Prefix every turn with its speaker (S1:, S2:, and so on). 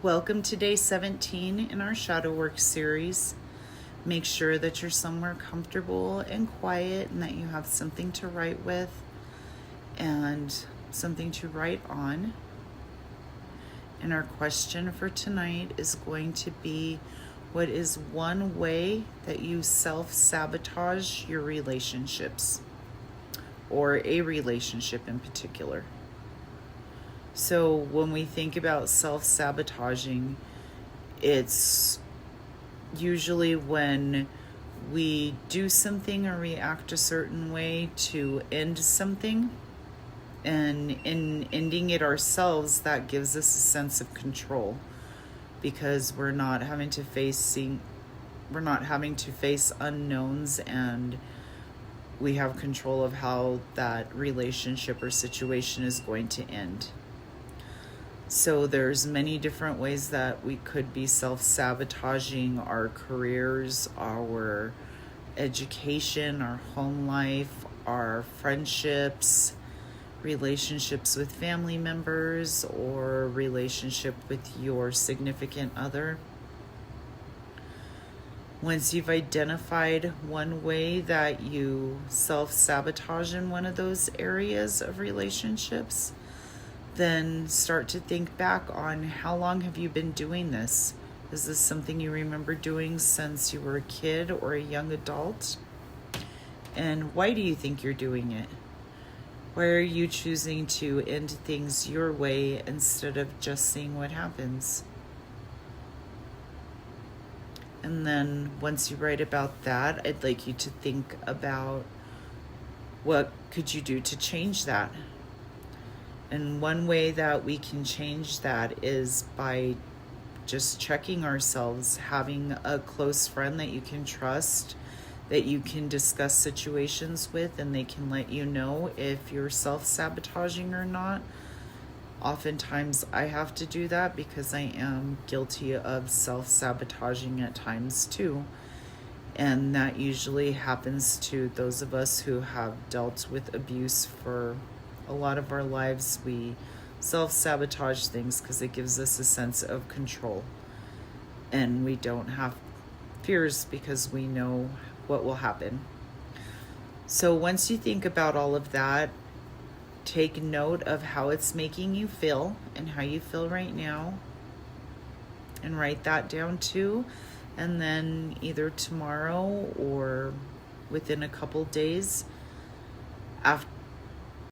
S1: Welcome to day 17 in our Shadow Work series. Make sure that you're somewhere comfortable and quiet and that you have something to write with and something to write on. And our question for tonight is going to be, what is one way that you self-sabotage your relationships, or a relationship in particular? So when we think about self-sabotaging, it's usually when we do something or react a certain way to end something, and in ending it ourselves, that gives us a sense of control because we're not having to face unknowns, and we have control of how that relationship or situation is going to end. So there's many different ways that we could be self-sabotaging our careers, our education, our home life, our friendships, relationships with family members, or relationship with your significant other. Once you've identified one way that you self-sabotage in one of those areas of relationships, then start to think back on how long have you been doing this? Is this something you remember doing since you were a kid or a young adult? And why do you think you're doing it? Why are you choosing to end things your way instead of just seeing what happens? And then once you write about that, I'd like you to think about what could you do to change that? And one way that we can change that is by just checking ourselves, having a close friend that you can trust, that you can discuss situations with, and they can let you know if you're self-sabotaging or not. Oftentimes I have to do that because I am guilty of self-sabotaging at times too. And that usually happens to those of us who have dealt with abuse for a lot of our lives. We self-sabotage things because it gives us a sense of control, and we don't have fears because we know what will happen. So once you think about all of that, take note of how it's making you feel and how you feel right now, and write that down too. And then either tomorrow or within a couple days, after